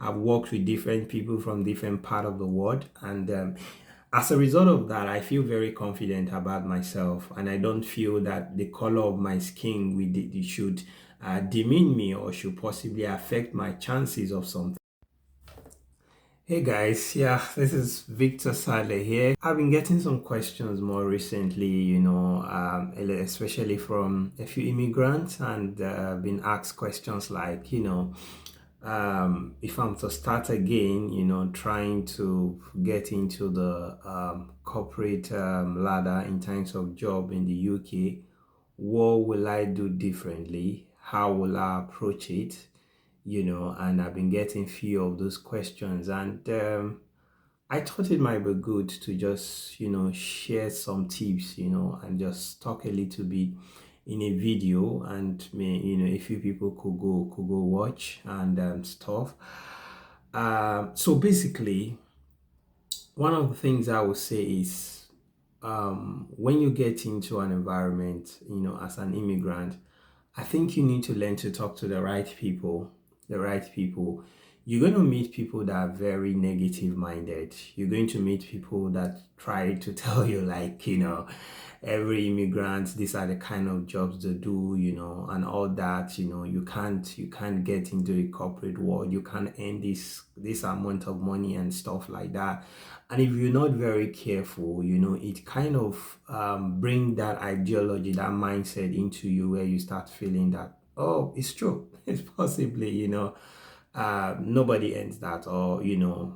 I've worked with different people from different part of the world, and as a result of that, I feel very confident about myself, and I don't feel that the color of my skin it should demean me or should possibly affect my chances of something. Hey guys, yeah, this is Victor Sadler here. I've been getting some questions more recently, especially from a few immigrants, and been asked questions like, if I'm to start again, trying to get into the corporate ladder in terms of job in the UK, what will I do differently? How will I approach it? And I've been getting few of those questions, and I thought it might be good to just, share some tips, and just talk a little bit in a video, and a few people could go watch and stuff. So basically, one of the things I would say is when you get into an environment, as an immigrant, I think you need to learn to talk to the right people. The right people. You're going to meet people that are very negative minded. You're going to meet people that try to tell you, like, every immigrant, these are the kind of jobs they do, and all that. You can't get into the corporate world. You can't earn this amount of money and stuff like that. And if you're not very careful, it kind of bring that ideology, that mindset into you, where you start feeling that, oh, it's true. It's possibly, nobody ends that, or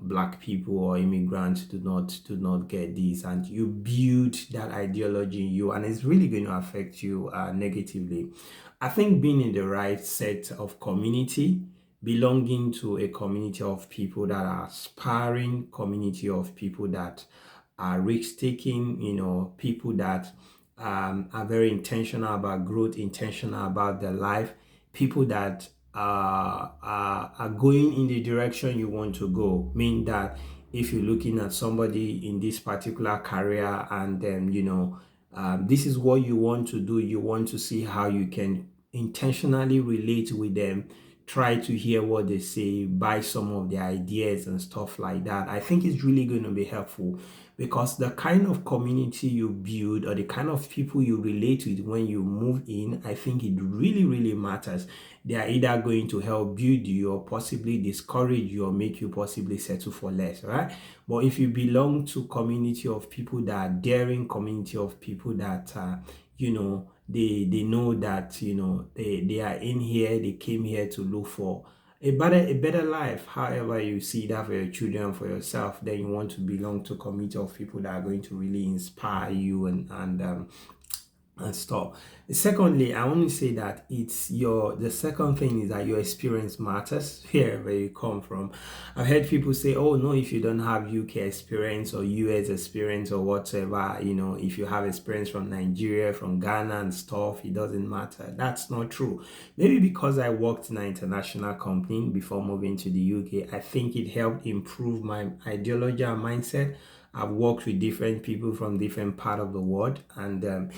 black people or immigrants do not get this, and you build that ideology in you, and it's really going to affect you negatively. I think being in the right set of community, belonging to a community of people that are aspiring, community of people that are risk taking, people that are very intentional about growth, intentional about their life, people that are going in the direction you want to go. Mean that if you're looking at somebody in this particular career, and then this is what you want to do, you want to see how you can intentionally relate with them, try to hear what they say, buy some of their ideas and stuff like that. I think it's really going to be helpful, because the kind of community you build, or the kind of people you relate with when you move in, I think it really, really matters. They are either going to help build you, or possibly discourage you, or make you possibly settle for less, right? But if you belong to community of people that are daring, community of people that they know that they are in here, they came here to look for a better life. However you see that for your children, for yourself, then you want to belong to a community of people that are going to really inspire you and stuff. Secondly, I want to say that the second thing is that your experience matters here where you come from. I've heard people say, oh no, if you don't have UK experience or US experience or whatever, if you have experience from Nigeria, from Ghana and stuff, it doesn't matter. That's not true. Maybe because I worked in an international company before moving to the UK, I think it helped improve my ideology and mindset. I've worked with different people from different part of the world, and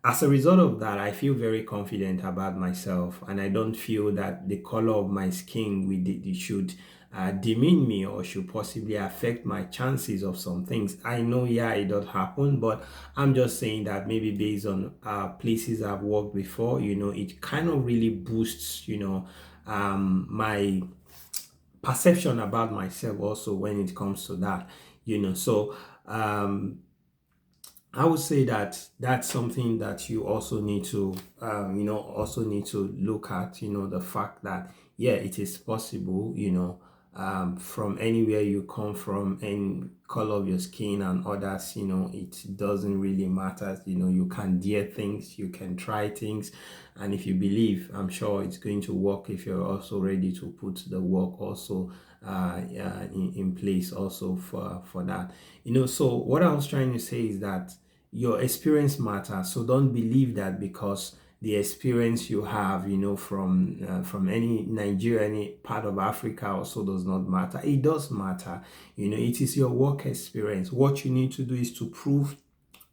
as a result of that, I feel very confident about myself, and I don't feel that the color of my skin it should demean me or should possibly affect my chances of some things. I know, yeah, it does happen, but I'm just saying that maybe based on places I've worked before, it kind of really boosts, my perception about myself also when it comes to that, So I would say that that's something that you also need to, look at, the fact that, yeah, it is possible, from anywhere you come from, and color of your skin and others, it doesn't really matter. You can dare things, you can try things. And if you believe, I'm sure it's going to work if you're also ready to put the work also in place also for that. So what I was trying to say is that your experience matters. So don't believe that because the experience you have, from any Nigeria, any part of Africa also does not matter. It does matter. It is your work experience. What you need to do is to prove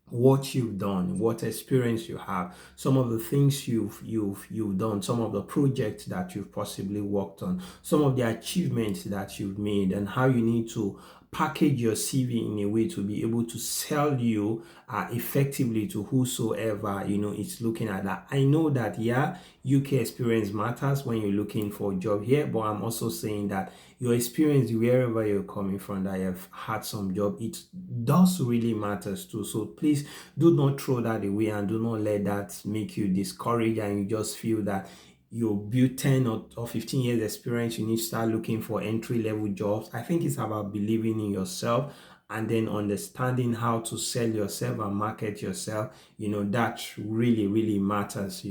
what you've done, what experience you have, some of the things you've done, some of the projects that you've possibly worked on, some of the achievements that you've made, and how you need to package your CV in a way to be able to sell you effectively to whosoever is looking at that. I know that, yeah, UK experience matters when you're looking for a job here, but I'm also saying that your experience wherever you're coming from, that you've had some job, it does really matters too. So please do not throw that away, and do not let that make you discouraged and you just feel that you build 10 or 15 years experience, you need to start looking for entry level jobs. I think it's about believing in yourself and then understanding how to sell yourself and market yourself. That really, really matters.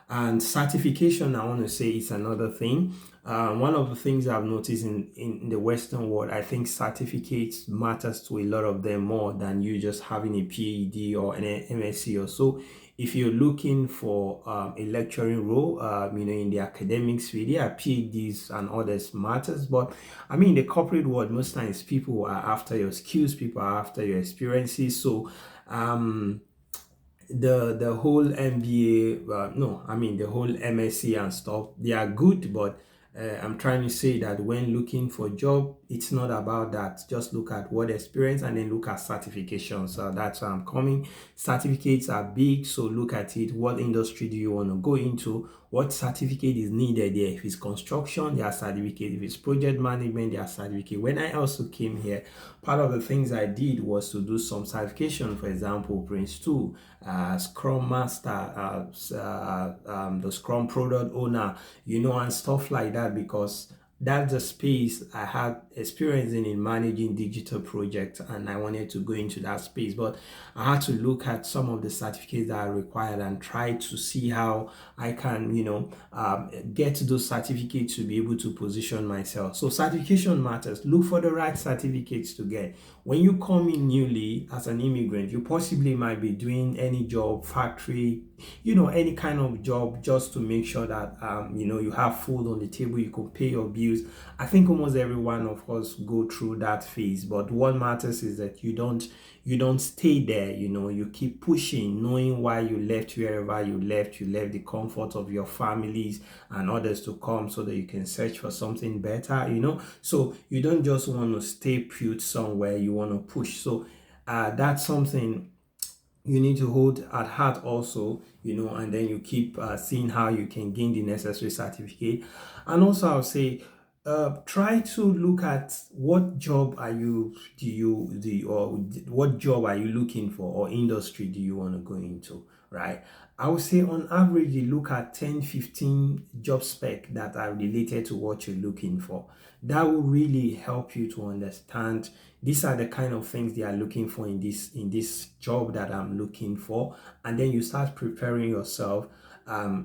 And certification, I want to say, is another thing. One of the things I've noticed in the Western world, I think certificates matters to a lot of them more than you just having a PhD or an MSc or so. If you're looking for a lecturing role, in the academics field, yeah, PhDs and others matters. But I mean, the corporate world, most times people are after your skills, people are after your experiences. So, the whole MBA, no, I mean the whole MSc and stuff, they are good, but I'm trying to say that when looking for a job, it's not about that. Just look at what experience and then look at certifications. So that's where I'm coming. Certificates are big, so look at it. What industry do you want to go into? What certificate is needed there? If it's construction, there are certificate. If it's project management, there are certificate. When I also came here, part of the things I did was to do some certification. For example, Prince 2, Scrum Master, the Scrum Product Owner, and stuff like that, because that's the space I had experience in managing digital projects, and I wanted to go into that space. But I had to look at some of the certificates that are required and try to see how I can, get those certificates to be able to position myself. So certification matters. Look for the right certificates to get. When you come in newly as an immigrant, you possibly might be doing any job, factory, any kind of job, just to make sure that you have food on the table, you can pay your bills. I think almost everyone of us go through that phase, but what matters is that you don't stay there. You keep pushing, knowing why you left wherever you left the comfort of your families and others to come, so that you can search for something better. So you don't just want to stay put somewhere, you want to push. So that's something you need to hold at heart also, and then you keep seeing how you can gain the necessary certificate. And also, I'll say, try to look at what job are you do you the or what job are you looking for, or industry do you want to go into, right? I would say on average you look at 10-15 job spec that are related to what you're looking for. That will really help you to understand these are the kind of things they are looking for in this job that I'm looking for. And then you start preparing yourself,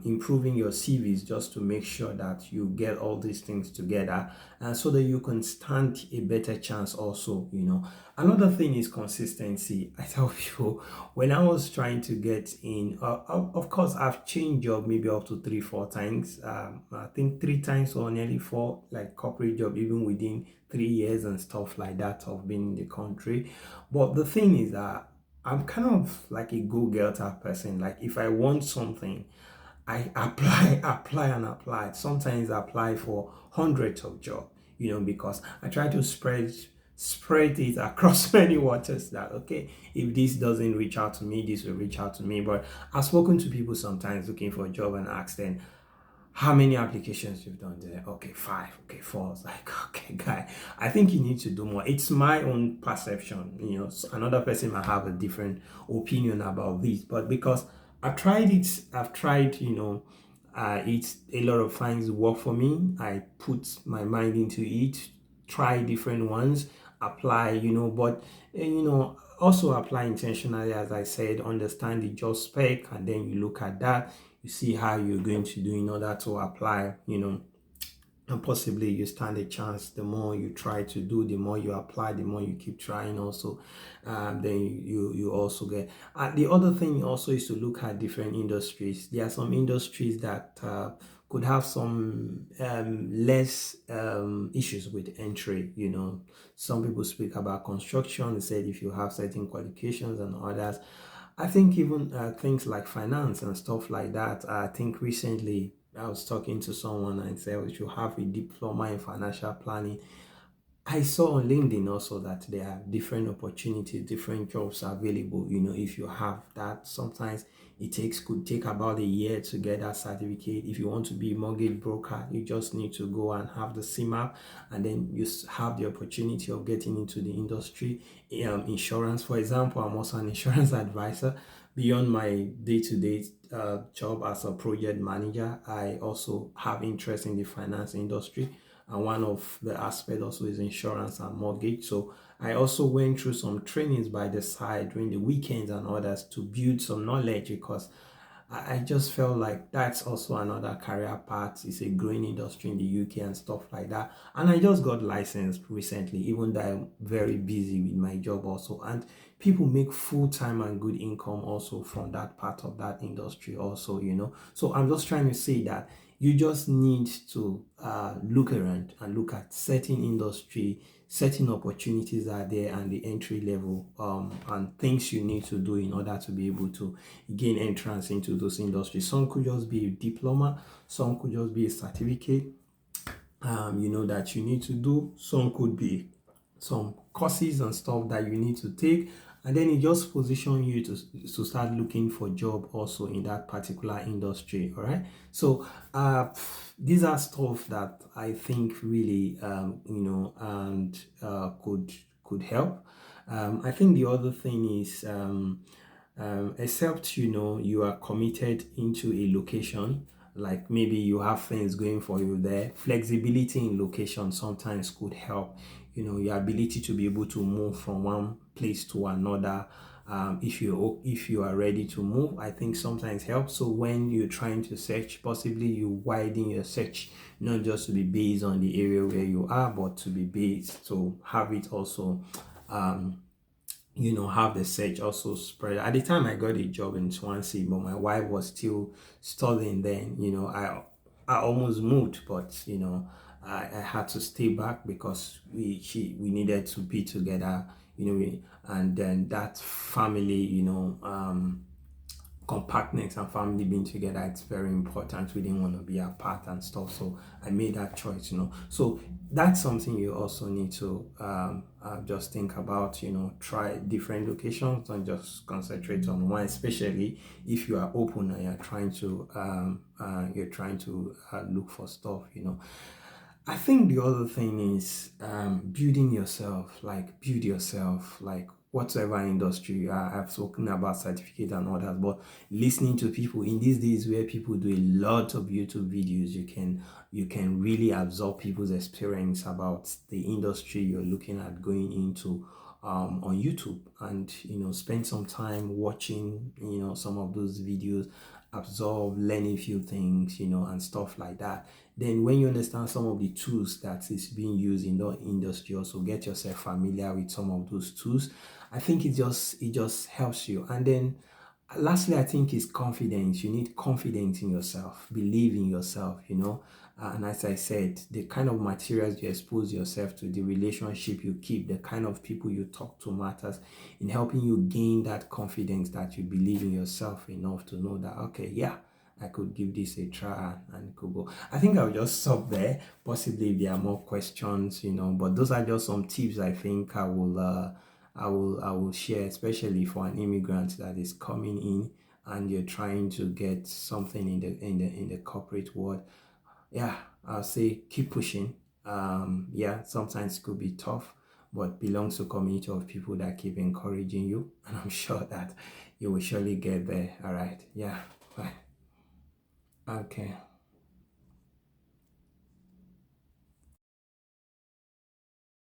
improving your CVs, just to make sure that you get all these things together, so that you can stand a better chance also. Another thing is consistency. I tell people, when I was trying to get in, of course I've changed job maybe up to 3-4 times. I think 3 times or nearly 4, like corporate job, even within 3 years and stuff like that of being in the country. But the thing is that I'm kind of like a go-getter person. Like if I want something, I apply, apply, and apply. Sometimes I apply for hundreds of jobs, because I try to spread it across many waters, that okay, if this doesn't reach out to me, this will reach out to me. But I've spoken to people sometimes looking for a job and asked them, how many applications you've done there? Okay, 5. Okay, 4. It's like, okay, guy, I think you need to do more. It's my own perception. So another person might have a different opinion about this, but because I've tried it, it's a lot of things work for me. I put my mind into it, try different ones, apply, but also apply intentionally, as I said, understand the job spec, and then you look at that, you see how you're going to do in order to apply, and possibly you stand a chance. The more you try to do, the more you apply, the more you keep trying also, then you also get. The other thing also is to look at different industries. There are some industries that could have some less issues with entry. Some people speak about construction. They said if you have certain qualifications and others. I think even things like finance and stuff like that. I think recently I was talking to someone and said we should have a diploma in financial planning. I saw on LinkedIn also that there are different opportunities, different jobs available. If you have that, sometimes could take about a year to get that certificate. If you want to be a mortgage broker, you just need to go and have the CMAP, and then you have the opportunity of getting into the industry. Insurance, for example, I'm also an insurance advisor. Beyond my day-to-day job as a project manager, I also have interest in the finance industry, and one of the aspects also is insurance and mortgage. So I also went through some trainings by the side during the weekends and others to build some knowledge, because I just felt like that's also another career path. It's a growing industry in the UK and stuff like that. And I just got licensed recently, even though I'm very busy with my job also. And people make full time and good income also from that part of that industry also. So I'm just trying to say that you just need to look around and look at certain industry, certain opportunities are there, and the entry level and things you need to do in order to be able to gain entrance into those industries. Some could just be a diploma, some could just be a certificate that you need to do. Some could be some courses and stuff that you need to take, and then it just position you to start looking for job also in that particular industry. All right, so these are stuff that I think really and could help. I think the other thing is except you are committed into a location, like maybe you have things going for you there, flexibility in location sometimes could help. Your ability to be able to move from one place to another. If you are ready to move, I think sometimes helps. So when you're trying to search, possibly you widen your search, not just to be based on the area where you are, but to be based to have it also have the search also spread. At the time I got a job in Swansea, but my wife was still studying then. I almost moved, but I had to stay back because we needed to be together, and then that family, compactness and family being together, it's very important. We didn't want to be apart and stuff, so I made that choice. So that's something you also need to just think about. Try different locations, don't just concentrate on one, especially if you are open and you're trying to look for stuff. I think the other thing is building yourself, like build yourself, like whatever industry you are. I've spoken about certificate and others, but listening to people in these days where people do a lot of YouTube videos, you can really absorb people's experience about the industry you're looking at going into on YouTube, and spend some time watching some of those videos, absorb, learn a few things, and stuff like that. Then when you understand some of the tools that is being used in the industry, also get yourself familiar with some of those tools. I think it just helps you. And then lastly, I think is confidence. You need confidence in yourself, believe in yourself. And as I said, the kind of materials you expose yourself to, the relationship you keep, the kind of people you talk to matters in helping you gain that confidence that you believe in yourself enough to know that, okay, yeah, I could give this a try and it could go. I think I'll just stop there. Possibly if there are more questions, but those are just some tips I think I will share, especially for an immigrant that is coming in and you're trying to get something in the corporate world. Yeah, I'll say keep pushing. Yeah, sometimes it could be tough, but belongs to a community of people that keep encouraging you, and I'm sure that you will surely get there. All right. Yeah. Bye. Okay.